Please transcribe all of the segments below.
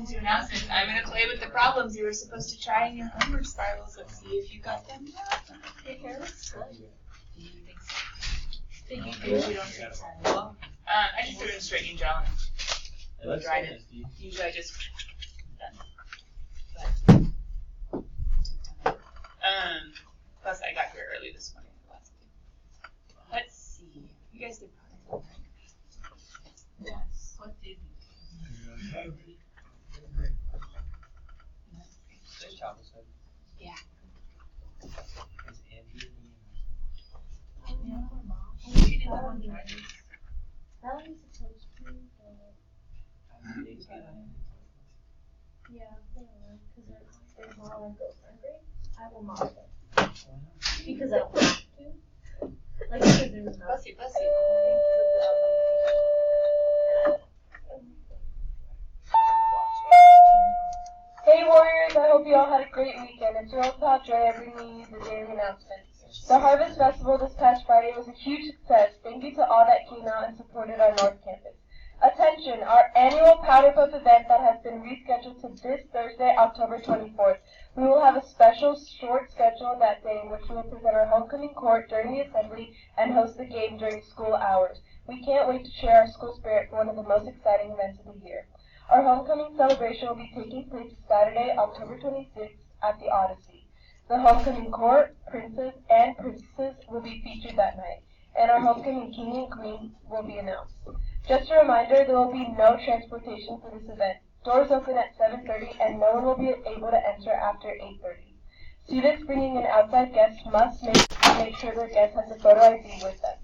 listen to announcements. I'm going to play with the problems you were supposed to try in your homework spirals. Let's see if you got them. Okay, here, looks good. Do you think so? Think you do, you don't think so. Well, I just threw it in straight in gel and dried it. Usually I just done. But, plus I got here early this morning. Let's see. You guys did fine. Yes. What did we do? Yeah. She did that one Friday. That one is supposed to, but yeah, they are, because they're more like hungry. I will mod them. Because I don't have to. Like, because there's no. Bless you. Hey Warriors, I hope you all had a great weekend. It's your old pal Dre bringing you the daily announcements. The Harvest Festival this past Friday was a huge success. Thank you to all that came out and supported our North Campus. Attention, our annual Powder Puff event that has been rescheduled to this Thursday, October 24th. We will have a special short schedule that day in which we will present our homecoming court during the assembly and host the game during school hours. We can't wait to share our school spirit for one of the most exciting events of the year. Our homecoming celebration will be taking place Saturday, October 26th at the Odyssey. The homecoming court, princes, and princesses will be featured that night, and our homecoming king and queen will be announced. Just a reminder, there will be no transportation for this event. Doors open at 7:30 and no one will be able to enter after 8:30. Students bringing in outside guests must make sure their guest has a photo ID with them.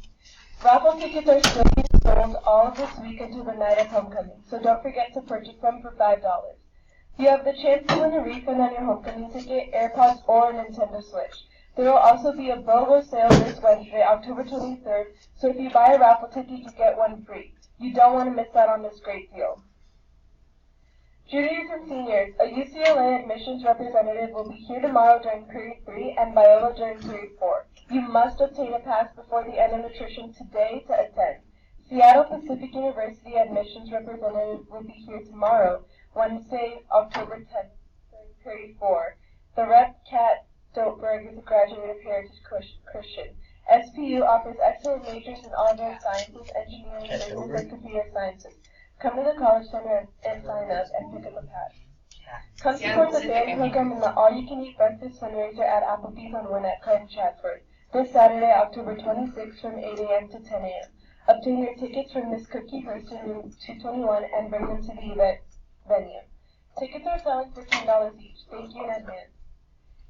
Raffle tickets are still being sold all of this week until the night of homecoming, so don't forget to purchase them for $5. You have the chance to win a refund on your homecoming ticket, AirPods, or a Nintendo Switch. There will also be a BOGO sale this Wednesday, October 23rd, so if you buy a raffle ticket, you get one free. You don't want to miss out on this great deal. Juniors and seniors, a UCLA admissions representative will be here tomorrow during period 3 and Biola during period 4. You must obtain a pass before the end of nutrition today to attend. Seattle Pacific University admissions representative will be here tomorrow, Wednesday, October 10th, during period 4. The Rep. Kat Dopeberg is a graduate of Heritage Christian. SPU offers excellent majors in all advanced sciences, engineering, business, and computer sciences. Come to the College Center and sign up and pick up a pass. Come support the band program in the all-you-can-eat breakfast fundraiser at Applebee's on Winnetka in Chatsworth this Saturday, October 26th from 8 a.m. to 10 a.m. Obtain your tickets from Miss Cookie Hurst in room 221 and bring them to the event venue. Tickets are selling for $10 each. Thank you in advance.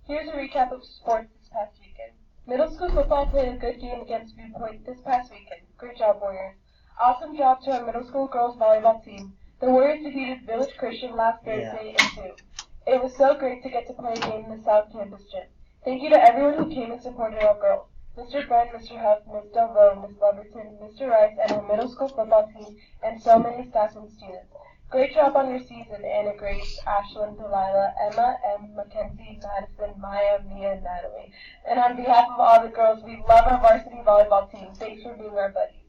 Here's a recap of sports this past weekend. Middle school football played a good game against Viewpoint this past weekend. Great job, Warriors. Awesome job to our middle school girls volleyball team. The Warriors defeated Village Christian last Thursday in 2. It was so great to get to play a game in the South Campus gym. Thank you to everyone who came and supported our girls. Mr. Brent, Mr. Huff, Ms. Delvaux, Ms. Leverton, Mr. Rice, and our middle school football team, and so many staff and students. Great job on your season, Anna Grace, Ashlyn, Delilah, Emma, M, Mackenzie, Madison, Maya, Mia, and Natalie. And on behalf of all the girls, we love our varsity volleyball team. Thanks for being our buddies.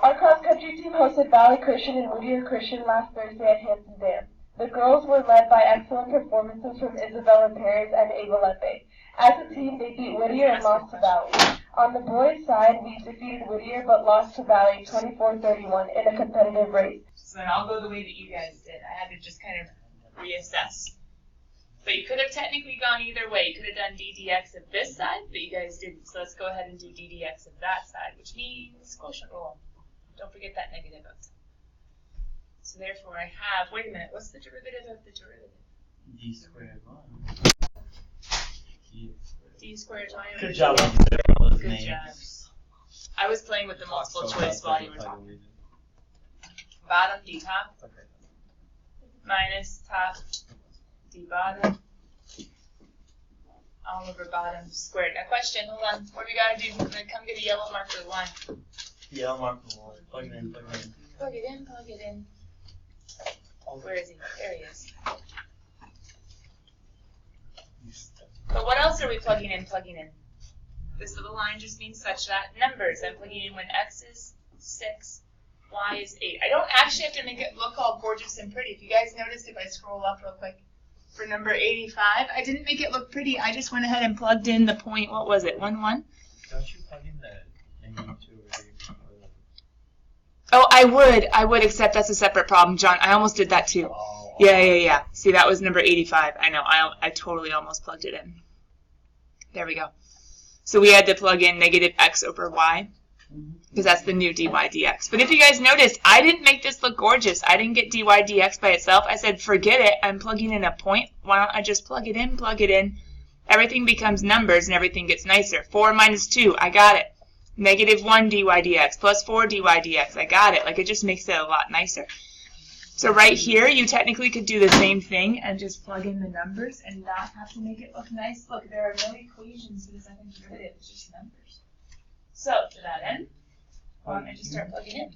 Our cross-country team hosted Valley Christian and Whittier Christian last Thursday at Hampton Dam. The girls were led by excellent performances from Isabella Perez and Ava Lepe. As a team, they beat Whittier and lost to Valley. On the boys' side, we defeated Whittier but lost to Valley 24-31 in a competitive race. So then I'll go the way that you guys did. I had to just kind of reassess. But you could have technically gone either way. You could have done DDX of this side, but you guys didn't. So let's go ahead and do DDX of that side, which means quotient rule. Don't forget that negative outside. So therefore I have, wait a minute, what's the derivative of the derivative? D squared 1. D squared y. Good job on all those Good names. job. I was playing with the multiple choice while you were talking. Bottom D top. Minus top D bottom. All over bottom squared. Now question, hold on. What do we gotta do? We're gonna come get a yellow marker line. Yellow marker 1. Plug it in, plug it in. Plug it in, plug it in. Where is he? There he is. But what else are we plugging in, This little line just means such that numbers. I'm plugging in when x is 6, y is 8. I don't actually have to make it look all gorgeous and pretty. If you guys noticed, if I scroll up real quick, for number 85, I didn't make it look pretty. I just went ahead and plugged in the point, what was it, 1, 1? Don't you plug in the negative 2 over here? Oh, I would, except that's a separate problem, John. I almost did that too. Oh, Yeah. See, that was number 85. I know, I totally almost plugged it in. There we go. So we had to plug in negative x over y, because that's the new dy dx. But if you guys noticed, I didn't make this look gorgeous. I didn't get dy dx by itself. I said, forget it. I'm plugging in a point. Why don't I just plug it in? Everything becomes numbers and everything gets nicer. 4 minus 2, I got it. Negative 1 dy dx plus 4 dy dx, I got it. Like, it just makes it a lot nicer. So right here, you technically could do the same thing and just plug in the numbers and not have to make it look nice. Look, there are no equations for the second derivative. It's just numbers. So to that end, why don't I just start plugging in?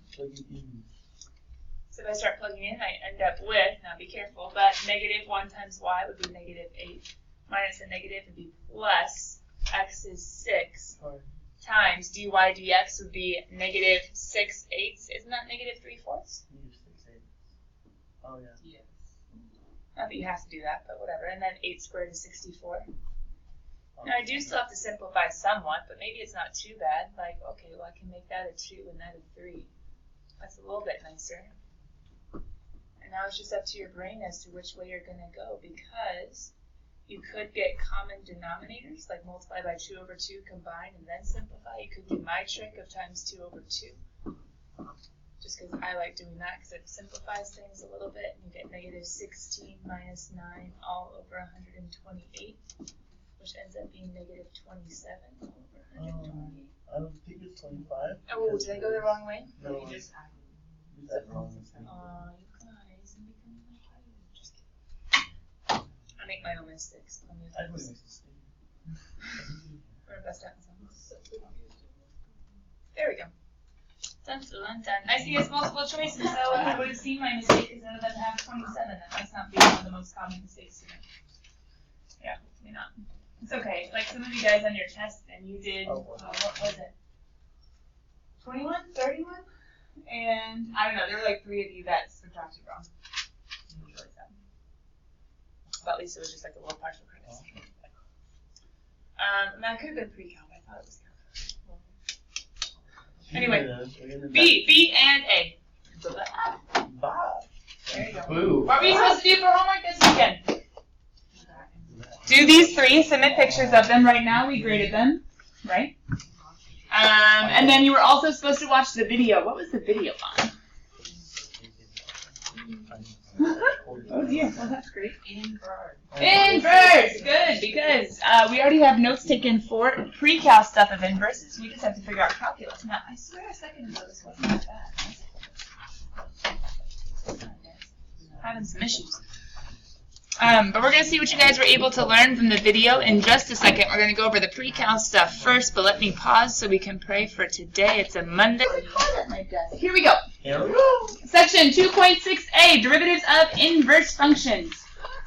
So if I start plugging in, I end up with, now be careful, but negative 1 times y would be negative 8. Minus a negative would be plus x is 6 times dy dx would be negative 6/8. Isn't that negative 3/4? Oh, yeah. Yes. Not that you have to do that, but whatever. And then 8 squared is 64. Now, I do still have to simplify somewhat, but maybe it's not too bad. Like, okay, well, I can make that a 2 and that a 3. That's a little bit nicer. And now it's just up to your brain as to which way you're going to go, because you could get common denominators, like multiply by 2 over 2, combine, and then simplify. You could do my trick of times 2 over 2. Just because I like doing that, because it simplifies things a little bit, and you get negative 16 minus 9 all over 128, which ends up being negative 27 over 128. I don't think it's 25. Oh, did I go the wrong way? No, You just you said wrong. you guys, I'm becoming like you. Just kidding. I make my own mistakes. I don't make mistakes. We're best at some. There we go. Done. I see it's multiple choices, so I would have seen my mistake because none of them have 27. That must not be one of the most common mistakes to make. Yeah, hopefully not. It's okay. It's like some of you guys on your test and you did, what was it? 21? 31? And I don't know, there were like 3 of you that subtracted wrong. Really sad. But at least it was just like a little partial credit. That could have been pre-cal, but I thought it was cal. Anyway, B and A. There you go. Boo. What were you supposed to do for homework this weekend? Do these 3, submit pictures of them. Right now we graded them, right? And then you were also supposed to watch the video. What was the video on? Oh dear, well that's great. Inverse! Good, because we already have notes taken for pre-cal stuff of inverses. We just have to figure out calculus. Now, I swear a second ago this wasn't that bad. Having some issues. But we're going to see what you guys were able to learn from the video in just a second. We're going to go over the pre-cal stuff first, but let me pause so we can pray for today. It's a Monday. Here we go. Here we go. Section 2.6a, derivatives of inverse functions.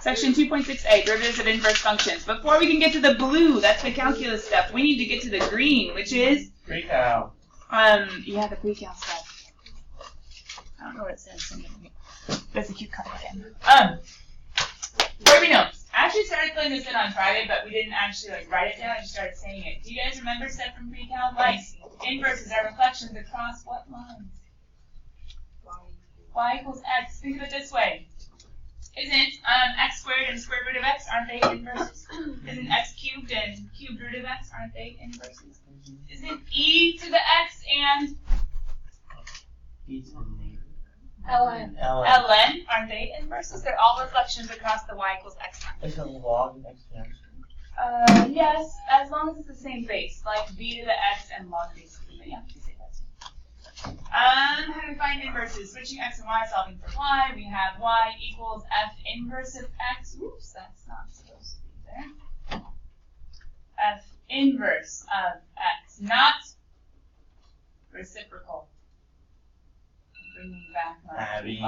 Section 2.6a, derivatives of inverse functions. Before we can get to the blue, that's the calculus stuff, we need to get to the green, which is? Pre-cal. Yeah, the pre-cal stuff. I don't know what it says. That's a cute color again. Where notes. I actually started putting this in on Friday, but we didn't actually write it down. I just started saying it. Do you guys remember stuff from pre-cal? Like, inverses are reflections across what lines? Y equals x. Think of it this way. Isn't x squared and square root of x, aren't they inverses? Isn't x cubed and cubed root of x, aren't they inverses? Isn't e to the x and ln, aren't they inverses? They're all reflections across the y equals x line. Isn't log and exponential? Yes, as long as it's the same base, like b to the x and log basically. But yeah, you say that too. How do we find inverses? Switching x and y, solving for y. We have y equals f inverse of x. Oops, that's not supposed to be there. F inverse of x, not reciprocal. Bringing back my Abby.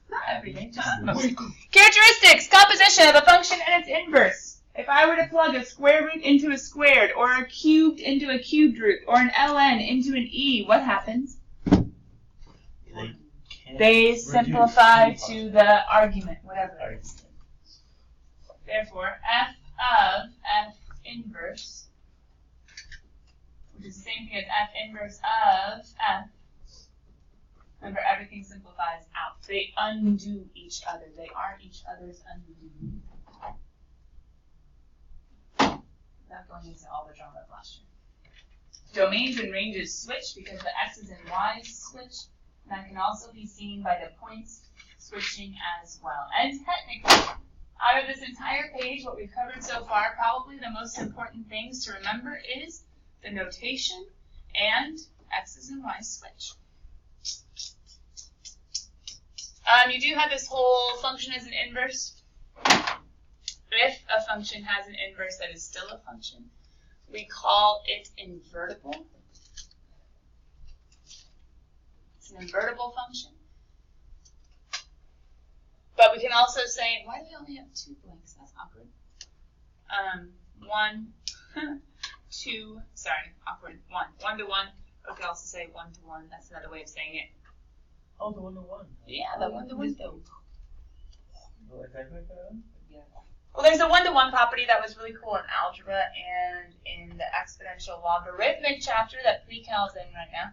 Not everything, just most. Characteristics, composition of a function and its inverse. If I were to plug a square root into a squared, or a cubed into a cubed root, or an ln into an e, what happens? They simplify to the argument, whatever it is. Therefore, f of f inverse, which is the same thing as f inverse of f. Remember, everything simplifies out. They undo each other. They are each other's undoing. Without going into all the drama of last year. Domains and ranges switch because the x's and y's switch. And that can also be seen by the points switching as well. And technically, out of this entire page, what we've covered so far, probably the most important things to remember is the notation and x's and y's switch. You do have this whole function as an inverse. If a function has an inverse that is still a function, we call it invertible. It's an invertible function. But we can also say, why do we only have 2 blanks? That's awkward. 1, 2, sorry, awkward. 1. 1 to 1. We could also say 1 to 1. That's another way of saying it. Oh, the 1 to 1. Yeah, the 1 to 1. Yeah. Well, there's a 1-to-1 property that was really cool in algebra and in the exponential logarithmic chapter that pre-cal's in right now.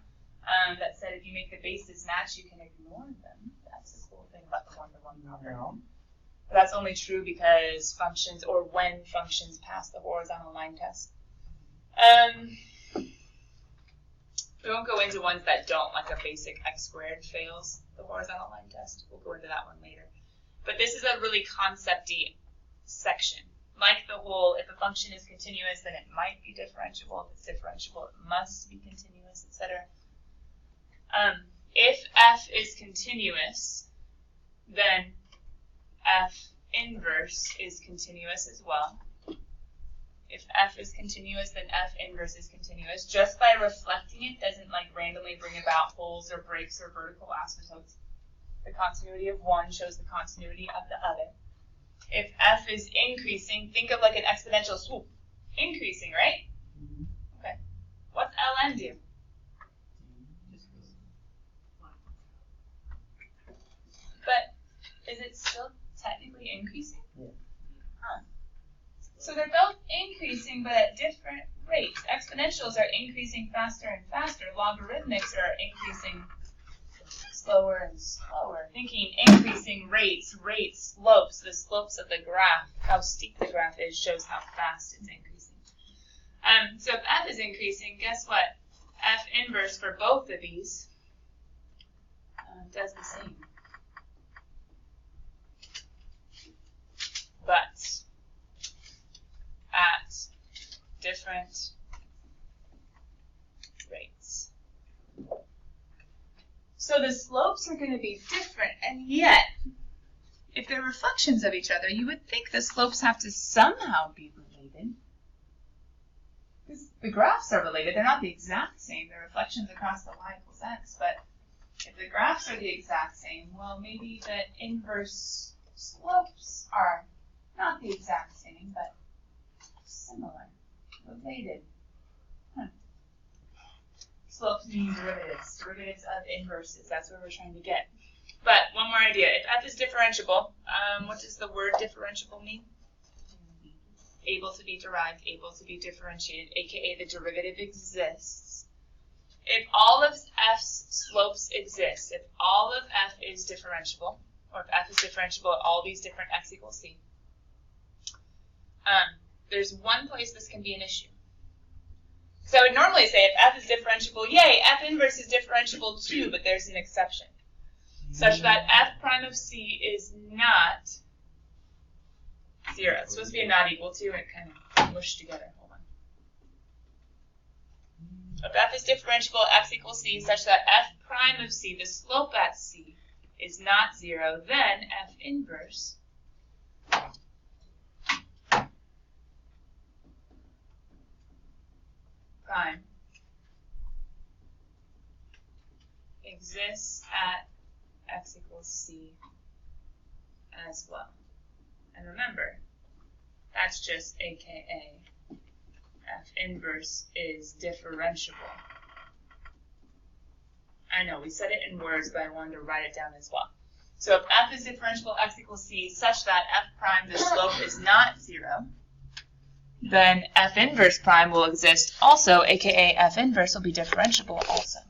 That said if you make the bases match, you can ignore them. That's the cool thing about the 1-to-1 property. But that's only true because functions, or when functions pass the horizontal line test. We won't go into ones that don't, like a basic x squared fails the horizontal line test. We'll go into that one later. But this is a really concept-y section. Like the whole, if a function is continuous, then it might be differentiable. If it's differentiable, it must be continuous, etc. If f is continuous, then f inverse is continuous as well. If f is continuous, then f inverse is continuous. Just by reflecting it doesn't like randomly bring about holes or breaks or vertical asymptotes. The continuity of one shows the continuity of the other. If f is increasing, think of like an exponential swoop. Increasing, right? Okay. What's ln do? But is it still technically increasing? Yeah. Huh. So they're both increasing, but at different rates. Exponentials are increasing faster and faster. Logarithmics are increasing slower and slower. Thinking increasing rates, slopes, the slopes of the graph, how steep the graph is shows how fast it's increasing. So if f is increasing, guess what? F inverse for both of these does the same. But at different rates. So the slopes are going to be different, and yet, if they're reflections of each other, you would think the slopes have to somehow be related. Because the graphs are related, they're not the exact same, they're reflections across the y equals x, but if the graphs are the exact same, well, maybe the inverse slopes are not the exact same, but similar, related. Slopes mean derivatives of inverses. That's where we're trying to get. But one more idea. If f is differentiable, what does the word differentiable mean? Able to be derived, able to be differentiated, aka the derivative exists. If all of f's slopes exist, if all of f is differentiable, or if f is differentiable at all these different x equals c, there's one place this can be an issue. So I would normally say if f is differentiable, yay, f inverse is differentiable too, but there's an exception. Such that f prime of c is not 0. It's supposed to be a not equal to, and it kind of mushed together. Hold on. If f is differentiable, x equals c, such that f prime of c, the slope at c, is not 0, then f inverse prime exists at x equals c as well. And remember, That's just AKA F inverse is differentiable. I know, we said it in words, but I wanted to write it down as well. So if F is differentiable X equals C such that F prime, the slope is not 0, then F inverse prime will exist also, aka F inverse will be differentiable also.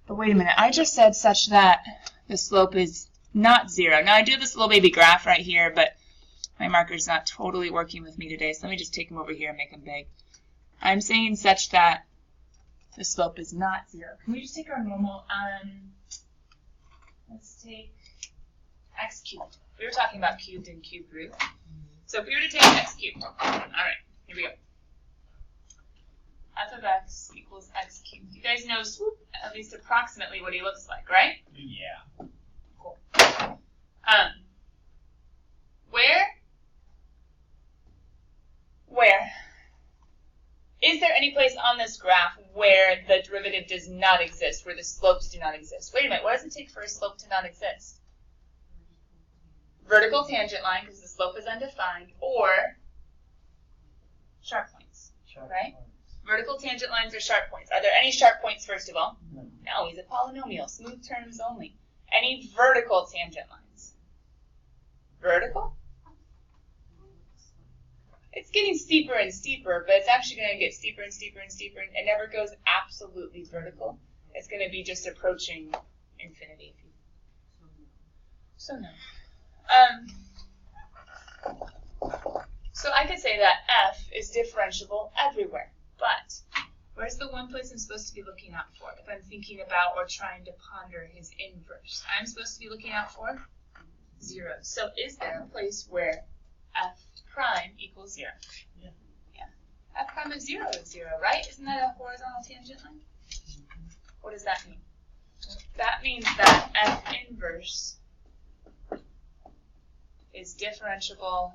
But wait a minute, I just said such that the slope is not 0. Now I do have this little baby graph right here, but my marker's not totally working with me today, so let me just take him over here and make him big. I'm saying such that the slope is not 0. Can we just take our normal, let's take x cubed. We were talking about cubed and cube root. So if we were to take x cubed, all right, here we go. F of x equals x cubed. You guys know, swoop, at least approximately what he looks like, right? Yeah. Cool. Where? Is there any place on this graph where the derivative does not exist, where the slopes do not exist? Wait a minute, what does it take for a slope to not exist? Vertical tangent line, because the slope is undefined, or sharp points, right? Vertical tangent lines are sharp points. Are there any sharp points, first of all? No, he's a polynomial, smooth terms only. Any vertical tangent lines? Vertical? It's getting steeper and steeper, but it's actually going to get steeper and steeper and steeper, and it never goes absolutely vertical. It's going to be just approaching infinity. So no. So I could say that F is differentiable everywhere, but where's the one place I'm supposed to be looking out for if I'm thinking about or trying to ponder his inverse? I'm supposed to be looking out for 0. So is there a place where F prime equals 0? Yeah. F prime of 0 is 0, right? Isn't that a horizontal tangent line? What does that mean? That means that F inverse is differentiable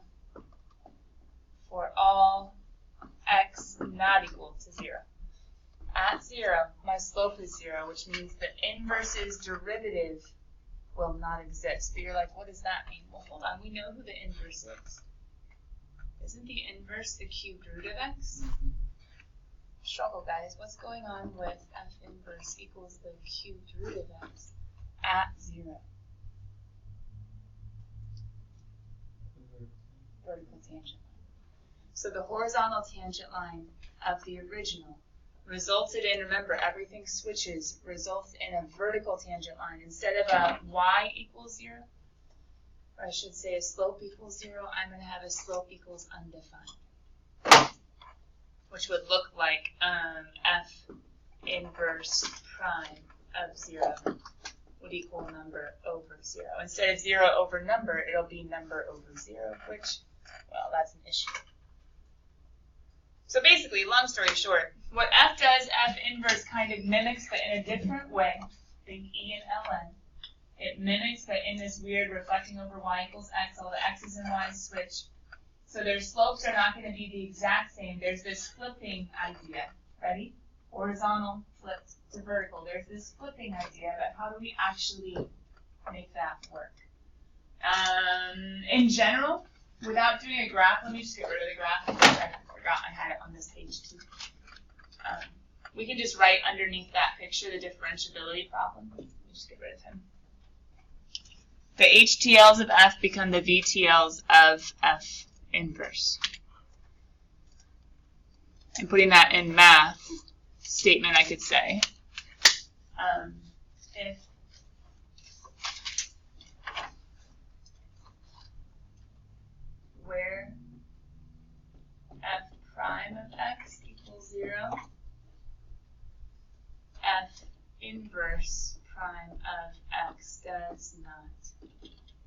for all x not equal to 0. At 0, my slope is 0, which means the inverse's derivative will not exist. But you're like, what does that mean? Well, hold on. We know who the inverse is. Isn't the inverse the cubed root of x? Struggle, guys. What's going on with F inverse equals the cubed root of x at 0? Vertical tangent line. So the horizontal tangent line of the original resulted in, remember, everything switches, results in a vertical tangent line. Instead of a y equals 0, or I should say a slope equals 0, I'm going to have a slope equals undefined, which would look like F inverse prime of 0 would equal number over 0. Instead of 0 over number, it'll be number over 0, which, well, that's an issue. So basically, long story short, what F does, F inverse kind of mimics, but in a different way. Think E and ln. It mimics, but in this weird reflecting over y equals x, all the x's and y's switch. So their slopes are not going to be the exact same. There's this flipping idea. Ready? Horizontal flipped to vertical. There's this flipping idea, but how do we actually make that work? In general, without doing a graph, let me just get rid of the graph. I forgot I had it on this page too. We can just write underneath that picture the differentiability problem. Let me just get rid of him. The HTLs of F become the VTLs of F inverse. And putting that in math statement, I could say, if where F prime of x equals 0, F inverse prime of x does not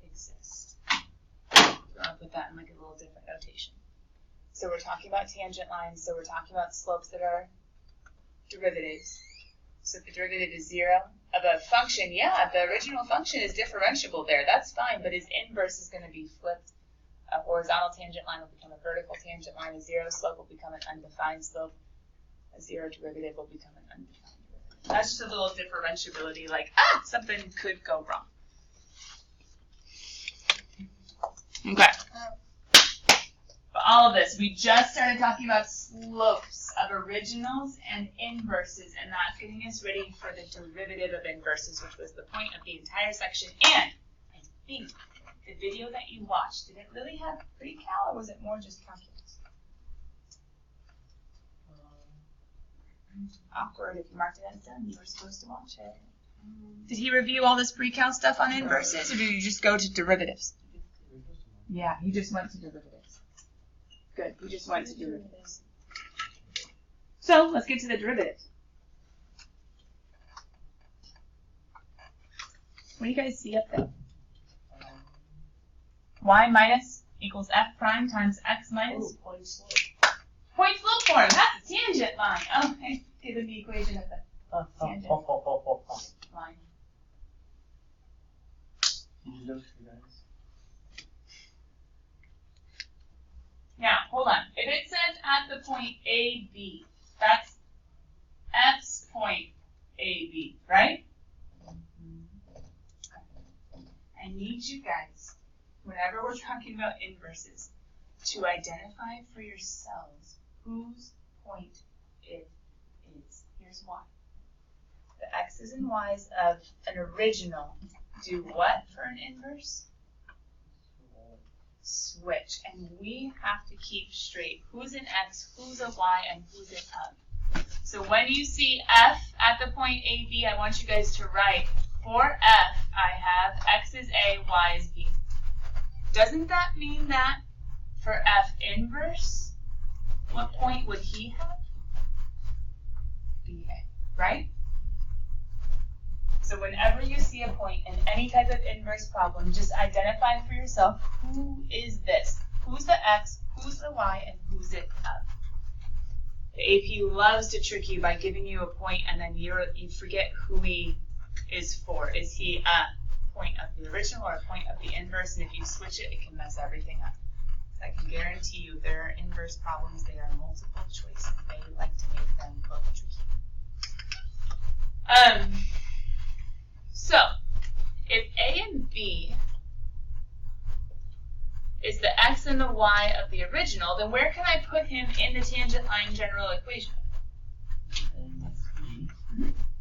exist. I'll put that in like a little different notation. So we're talking about tangent lines, so we're talking about slopes that are derivatives. So if the derivative is 0 of a function, yeah, the original function is differentiable there. That's fine, but his inverse is going to be flipped. A horizontal tangent line will become a vertical tangent line. A 0 slope will become an undefined slope. A 0 derivative will become an undefined derivative. That's just a little differentiability, like, something could go wrong. Okay. all of this, we just started talking about slopes of originals and inverses, and that's getting us ready for the derivative of inverses, which was the point of the entire section. And I think the video that you watched, did it really have pre-cal, or was it more just calculus? Awkward. If you marked it as done, you were supposed to watch it. Did he review all this pre-cal stuff on inverses, or did you just go to derivatives? Yeah, he just went to derivatives. Good, he just went to derivatives. So, let's get to the derivatives. What do you guys see up there? Y minus equals f prime times x minus. Point slope. Point slope form, that's a tangent line. Oh, I given the equation of the tangent line. You look, you guys. Now, hold on. If it says at the point AB, that's f's point AB, right? I need you guys, whenever we're talking about inverses, to identify for yourselves whose point it is. Here's why. The x's and y's of an original do what for an inverse? Switch. And we have to keep straight who's an x, who's a y, and who's an of. So when you see f at the point AB, I want you guys to write, for f, I have x is a, y is b. Doesn't that mean that for f inverse, what point would he have? BA, right? So whenever you see a point in any type of inverse problem, just identify for yourself, who is this? Who's the x, who's the y, and who's it of? The AP loves to trick you by giving you a point and then you forget who he is for. Is he a point of the original or a point of the inverse? And if you switch it, it can mess everything up. I can guarantee you there are inverse problems, they are multiple choice, and they like to make them look tricky. So, if A and B is the x and the y of the original, then where can I put him in the tangent line general equation?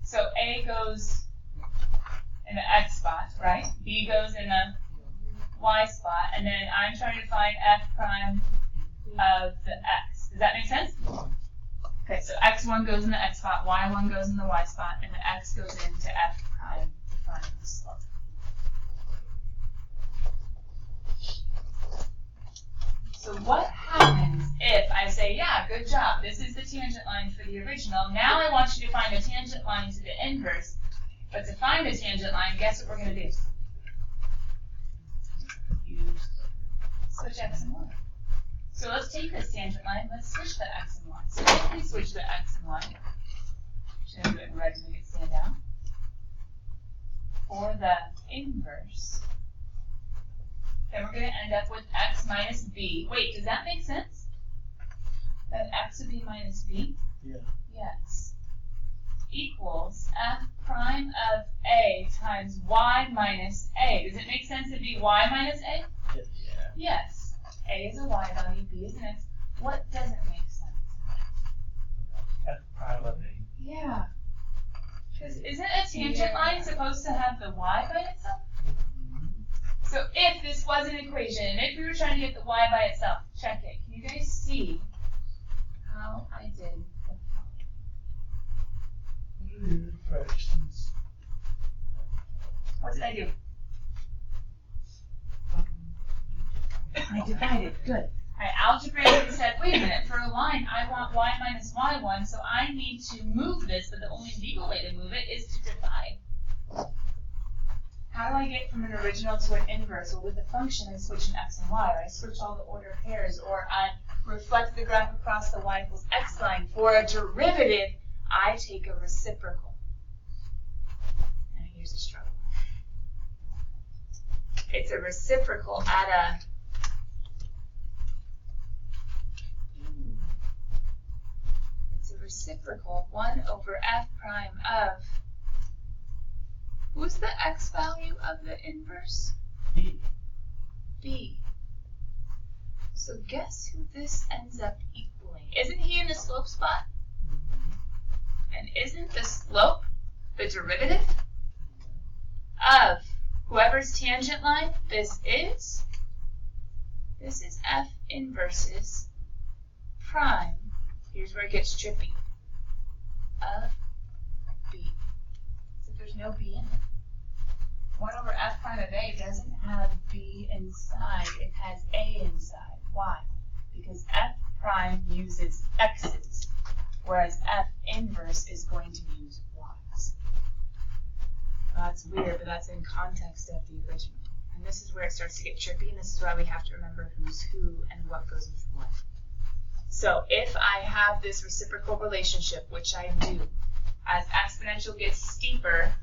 So A goes in the x spot, right? B goes in the y spot, and then I'm trying to find f prime of the x. Does that make sense? Okay, so x1 goes in the x spot, y1 goes in the y spot, and the x goes into f prime to find the slope. So what happens if I say, yeah, good job, this is the tangent line for the original. Now I want you to find a tangent line to the inverse. But to find a tangent line, guess what we're going to do? Switch x and y. So let's take this tangent line, let's switch the x and y. So if we switch the x and y, should I put it in red to make it stand out? For the inverse, then we're going to end up with x minus b. Wait, does that make sense? That x would be minus b? Yeah. Yes. Equals f prime of a times y minus a. Does it make sense to be y minus a? Yeah. Yes. A is a y value, b is an x. What doesn't make sense? F prime of A. Yeah. Because isn't a tangent line supposed to have the y by itself? So if this was an equation, and if we were trying to get the y by itself, check it. Can you guys see how I did the following? Fractions. What did I do? I divided. Good. I algebraically said, wait a minute, for a line, I want y minus y1, so I need to move this, but the only legal way to move it is to divide. How do I get from an original to an inverse? Well, with the function, I switch an x and y, or I switch all the order pairs, or I reflect the graph across the y equals x line. For a derivative, I take a reciprocal. Now here's a struggle. It's a reciprocal at a reciprocal 1 over f prime of, who's the x value of the inverse? B. B. So guess who this ends up equaling? Isn't he in the slope spot? And isn't the slope the derivative of whoever's tangent line this is? This is f inverses prime. Here's where it gets trippy. Of b. So there's no b in it. 1 over f prime of a doesn't have b inside. It has a inside. Why? Because f prime uses x's, whereas f inverse is going to use y's. That's weird, but that's in context of the original. And this is where it starts to get trippy, and this is why we have to remember who's who and what goes with what. So if I have this reciprocal relationship, which I do, as exponential gets steeper,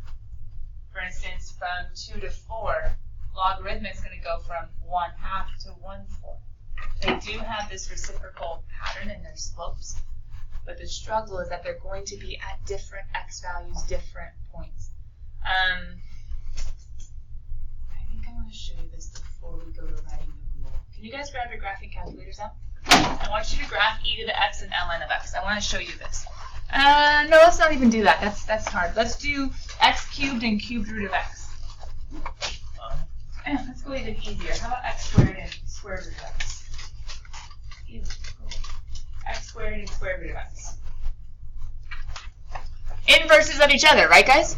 for instance, from 2 to 4, logarithmic's going to go from 1/2 to 1/4. They do have this reciprocal pattern in their slopes, but the struggle is that they're going to be at different x values, different points. I think I want to show you this before we go to writing the rule. Can you guys grab your graphing calculators out? I want you to graph e to the x and ln of x. I want to show you this. No, let's not even do that. That's hard. Let's do x cubed and cubed root of x. Let's go even easier. How about x squared and square root of x? Ew, cool. X squared and square root of x. Inverses of each other, right, guys?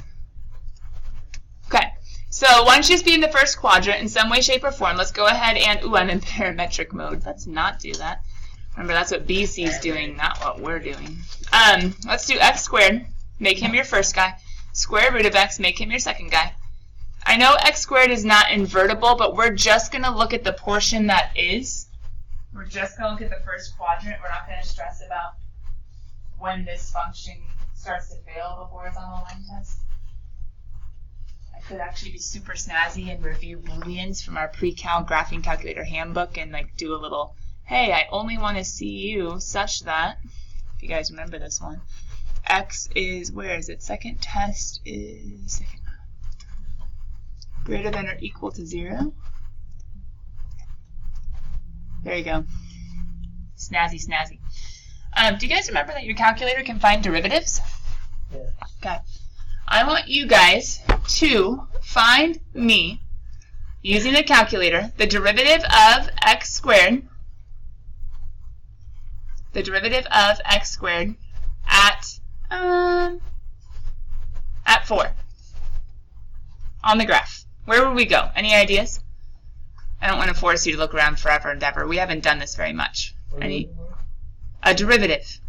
Okay. So why don't you just be in the first quadrant in some way, shape, or form. Let's go ahead and, ooh, I'm in parametric mode. Let's not do that. Remember, that's what BC is doing, not what we're doing. Let's do x squared. Make him your first guy. Square root of x, make him your second guy. I know x squared is not invertible, but we're just going to look at the portion that is. We're just going to look at the first quadrant. We're not going to stress about when this function starts to fail before it's on the line test. I could actually be super snazzy and review Booleans from our pre-cal graphing calculator handbook and like do a little, hey, I only want to see you such that, if you guys remember this one, x is, where is it? Second test is greater than or equal to 0. There you go. Snazzy, snazzy. Do you guys remember that your calculator can find derivatives? Yeah. Okay. I want you guys to find me, using the calculator, the derivative of x squared, at 4 on the graph. Where would we go? Any ideas? I don't want to force you to look around forever and ever. We haven't done this very much. A derivative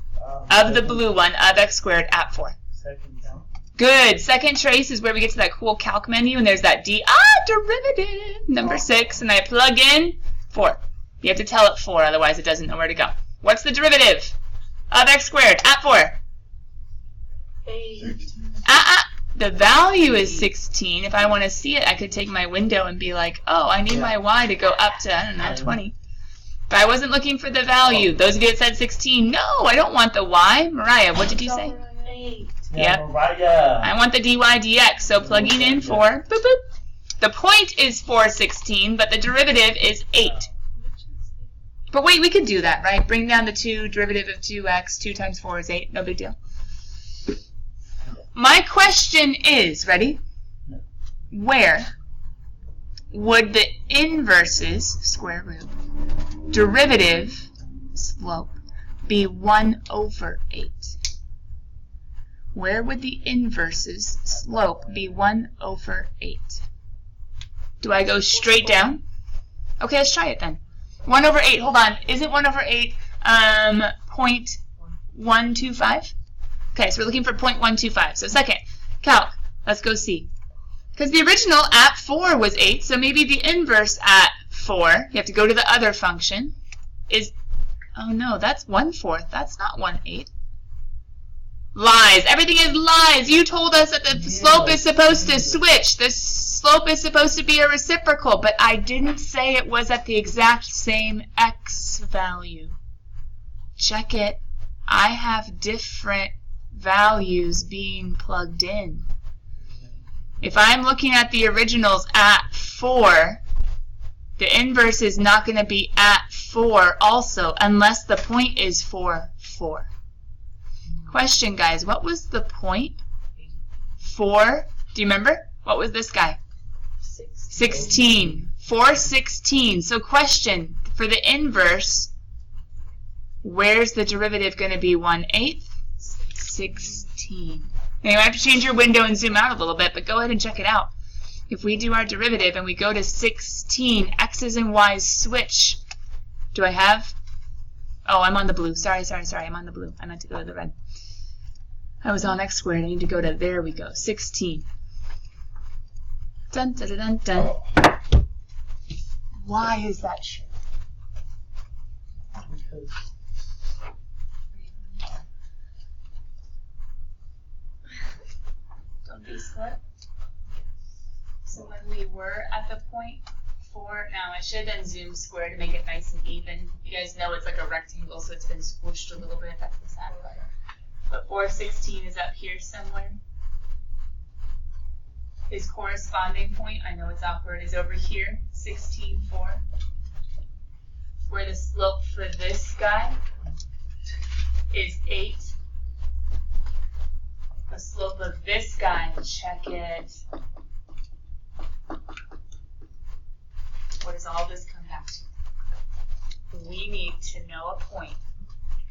of the blue one of x squared at 4. Second count. Good. Second trace is where we get to that cool calc menu, and there's that derivative, number 6, and I plug in 4. You have to tell it 4, otherwise it doesn't know where to go. What's the derivative of x squared at 4? 8. The value is 16. If I want to see it, I could take my window and be like, oh, I need my y to go up to, I don't know, 20. But I wasn't looking for the value. Those of you that said 16, no, I don't want the y. Mariah, what did you say? 8. Yep. Mariah. I want the dy dx, so plugging in 4, boop, boop. The point is 416, but the derivative is 8. But wait, we could do that, right? Bring down the 2, derivative of 2x, 2 times 4 is 8, no big deal. My question is, ready? Where would the inverse's square root derivative slope be 1 over 8? Where would the inverse's slope be 1 over 8? Do I go straight down? Okay, let's try it then. 1 over 8, hold on. Isn't 1 over 8 0.125? Okay, so we're looking for 0.125. So second, calc, let's go see. Because the original at 4 was 8, so maybe the inverse at 4, you have to go to the other function, is, oh no, that's 1/4. That's not 1/8. Lies. Everything is lies. You told us that the slope is supposed to switch. The slope is supposed to be a reciprocal, but I didn't say it was at the exact same x value. Check it. I have different values being plugged in. If I'm looking at the originals at 4, The inverse is not going to be at 4 also, unless the point is 4. Question, guys, what was the point? 4, do you remember? What was this guy? 16. 4, 16. So question, for the inverse, where's the derivative going to be 1/8? 16. Now you might have to change your window and zoom out a little bit, but go ahead and check it out. If we do our derivative and we go to 16, x's and y's switch. Do I have? Oh, I'm on the blue. Sorry. I'm on the blue. I meant to go to the red. I was on x squared. I need to go to, there we go, 16. Dun, dun, dun, dun, dun. Why is that true? Because Don't they slip? So when we were at the point 4, now I should have done zoom square to make it nice and even. You guys know it's like a rectangle, so it's been squished a little bit. That's the sad part. But 4/16 is up here somewhere. His corresponding point, I know it's awkward, is over here, 16/4. Where the slope for this guy is 8. The slope of this guy, check it. What does all this come back to? We need to know a point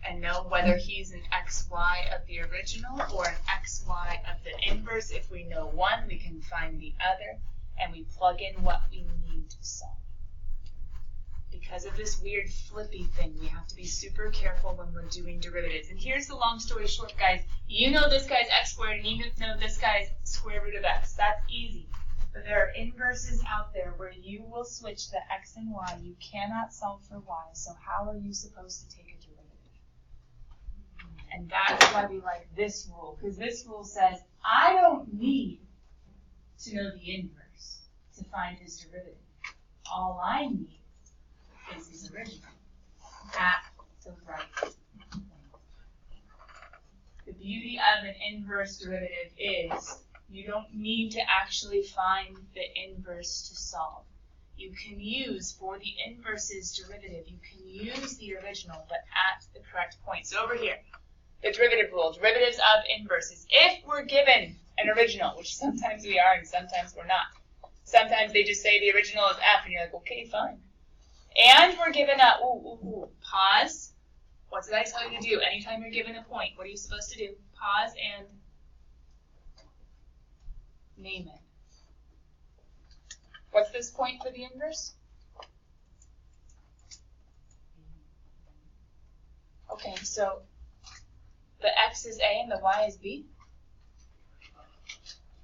and know whether he's an xy of the original or an xy of the inverse. If we know one, we can find the other, and we plug in what we need to solve. Because of this weird flippy thing, we have to be super careful when we're doing derivatives. And here's the long story short, guys. You know this guy's x squared, and you know this guy's square root of x. That's easy. But there are inverses out there where you will switch the x and y. You cannot solve for y, so how are you supposed to take a derivative? And that's why we like this rule, because this rule says, I don't need to know the inverse to find his derivative. All I need is his original at the right point. The beauty of an inverse derivative is you don't need to actually find the inverse to solve. You can use, for the inverse's derivative, you can use the original, but at the correct point. So over here, the derivative rule, derivatives of inverses. If we're given an original, which sometimes we are and sometimes we're not. Sometimes they just say the original is f, and you're like, okay, fine. And we're given a, pause. What did I tell you to do? Anytime you're given a point, what are you supposed to do? Pause and name it. What's this point for the inverse? Okay, so the x is a and the y is b?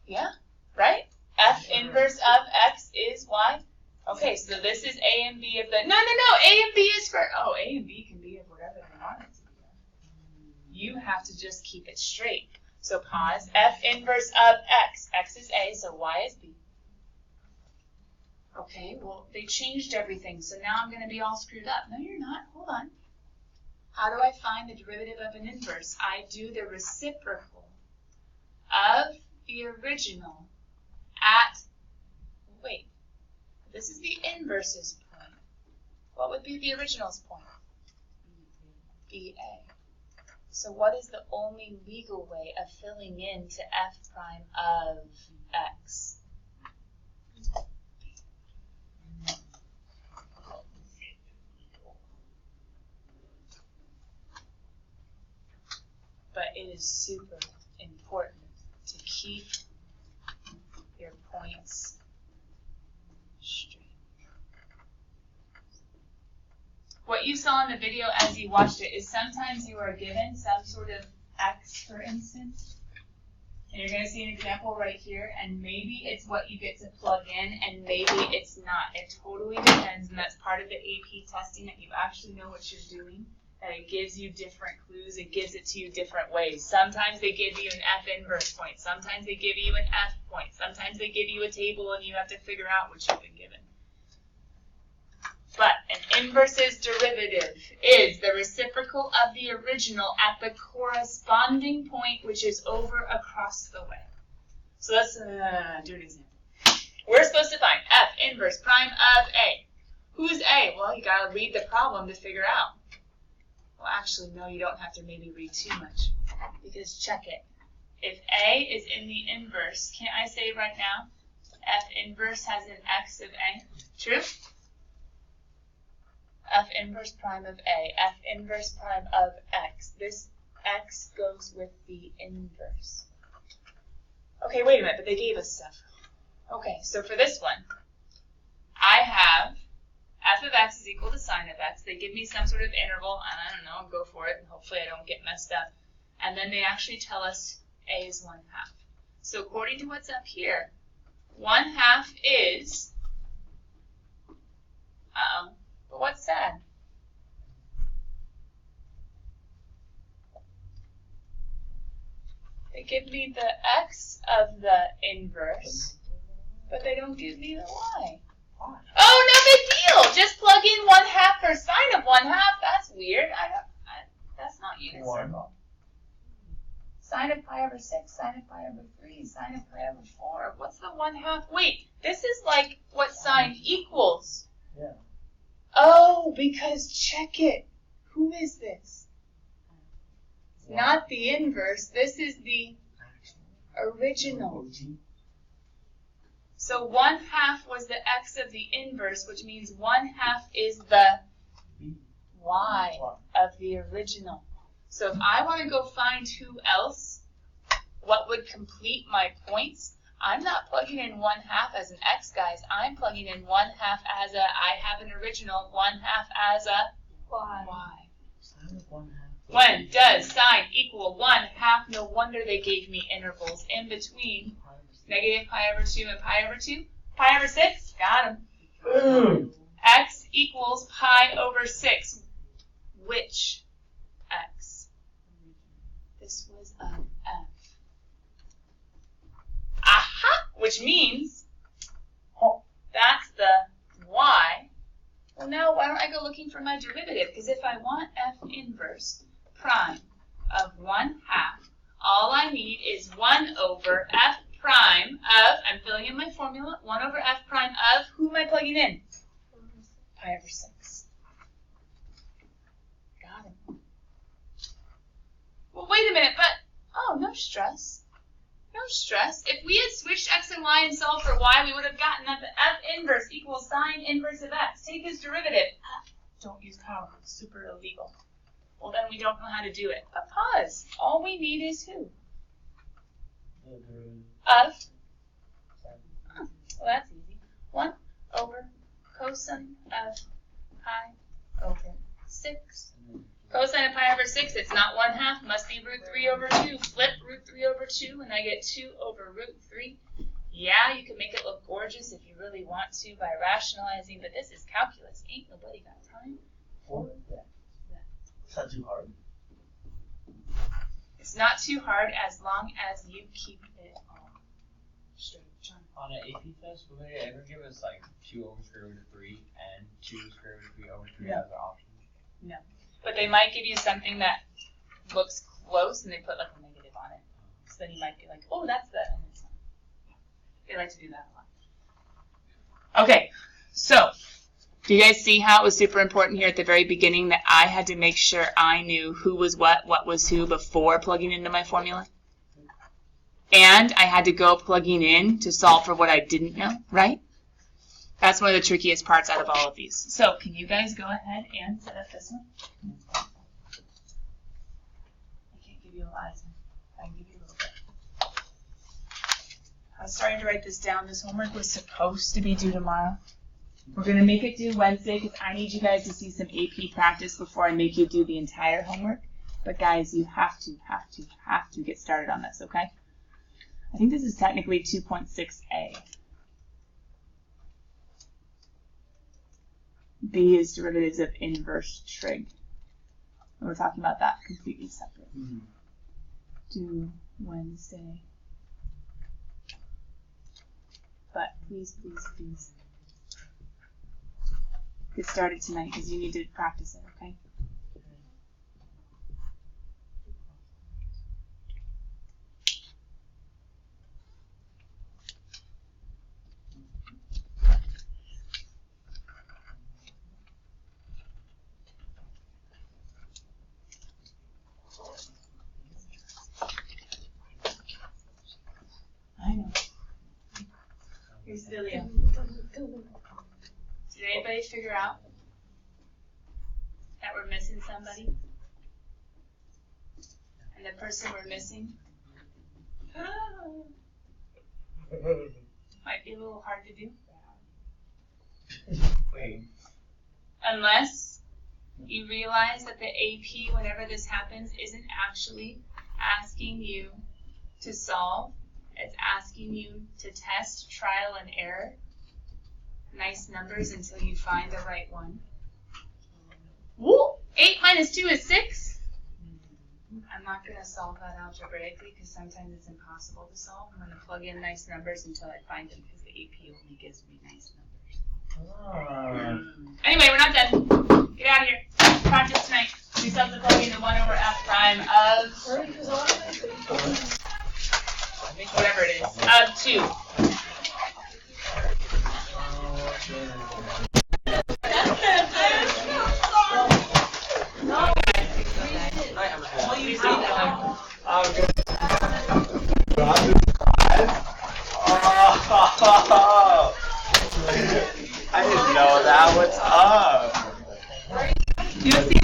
Yeah, right? F inverse of x is y. Okay, so this is a and b of the, no, a and b is for, a and b can be of whatever they want it to be. You have to just keep it straight. So pause, f inverse of x. X is a, so y is b. Okay, well, they changed everything, so now I'm going to be all screwed up. No, you're not. Hold on. How do I find the derivative of an inverse? I do the reciprocal of the original at, wait, this is the inverse's point. What would be the original's point? BA. So what is the only legal way of filling in to f prime of x? But it is super important to keep your points straight. What you saw in the video as you watched it is sometimes you are given some sort of x, for instance, and you're going to see an example right here, and maybe it's what you get to plug in, and maybe it's not. It totally depends, and that's part of the AP testing, that you actually know what you're doing. And it gives you different clues. It gives it to you different ways. Sometimes they give you an F inverse point. Sometimes they give you an F point. Sometimes they give you a table and you have to figure out what you've been given. But an inverse's derivative is the reciprocal of the original at the corresponding point, which is over across the way. So let's do an example. We're supposed to find F inverse prime of A. Who's A? Well, you gotta read the problem to figure out. Well, actually, no, you don't have to maybe read too much. Because check it. If A is in the inverse, can't I say right now, F inverse has an x of A? True? F inverse prime of A, F inverse prime of x. This x goes with the inverse. Okay, wait a minute, but they gave us stuff. Okay, so for this one, I have f of x is equal to sine of x. They give me some sort of interval, and I don't know, I'll go for it, and hopefully I don't get messed up. And then they actually tell us A is 1/2. So according to what's up here, 1/2 is, but what's sad? They give me the x of the inverse, but they don't give me the y. Oh, no big deal. Just plug in 1/2 for sine of 1/2. That's weird. That's not unicircle. Sine of pi over 6, sine of pi over 3, sine of pi over 4. What's the 1/2? Wait, this is like what sine equals. Yeah. Oh, because check it. Who is this? Not the inverse. This is the original. So 1/2 was the x of the inverse, which means 1/2 is the y of the original. So if I want to go find who else, what would complete my points, I'm not plugging in 1/2 as an x, guys. I'm plugging in 1/2 as a, I have an original, 1/2 as a y. When does sine equal 1/2? No wonder they gave me intervals in between negative pi over 2 and pi over 2. Pi over 6, got him. X equals pi over 6. Which x? This was an f. Aha! Which means that's the y. Well, now why don't I go looking for my derivative? Because if I want f inverse prime of 1/2, all I need is 1 over f prime of, I'm filling in my formula, 1 over f prime of, who am I plugging in? Pi over 6. Got it. Well, wait a minute, but, oh, no stress. No stress. If we had switched x and y and solved for y, we would have gotten that the f inverse equals sine inverse of x. Take this derivative. Don't use power. It's super illegal. Well, then we don't know how to do it. But pause. All we need is who? Of? Well, that's easy. 1 over cosine of pi over 6. Cosine of pi over 6, it's not 1/2, must be root 3 over 2. Flip root 3 over 2, and I get 2 over root 3. Yeah, you can make it look gorgeous if you really want to by rationalizing, but this is calculus. Ain't nobody got time for that. It's not too hard. It's not too hard as long as you keep it all straight, John. On an AP test, will they ever give us like 2 over square root of 3 and 2 square root of 3 over 3 as an option? No. But they might give you something that looks close and they put like a negative on it. So then you might be like, oh, that's the, and it's not. They like to do that a lot. Okay, so do you guys see how it was super important here at the very beginning that I had to make sure I knew who was what was who before plugging into my formula? And I had to go plugging in to solve for what I didn't know, right? That's one of the trickiest parts out of all of these. So can you guys go ahead and set up this one? I can't give you a lot of time. I can give you a little bit. I was starting to write this down. This homework was supposed to be due tomorrow. We're going to make it due Wednesday because I need you guys to see some AP practice before I make you do the entire homework. But guys, you have to get started on this, okay? I think this is technically 2.6a. B is derivatives of inverse trig. And we're talking about that completely separate. Due Wednesday. But please, please, please get started tonight because you need to practice it, okay? Who's Vilio? Did anybody figure out that we're missing somebody? And the person we're missing might be a little hard to do. Wait. Unless you realize that the AP, whenever this happens, isn't actually asking you to solve. It's asking you to test, trial and error nice numbers until you find the right one. Woo! 8 minus 2 is 6. I'm not going to solve that algebraically because sometimes it's impossible to solve. I'm going to plug in nice numbers until I find them because the AP only gives me nice numbers. Anyway, we're not done. Get out of here. Practice tonight. We still have to plug in the 1 over f prime of whatever it is. Of 2. I didn't know that. What's up? You see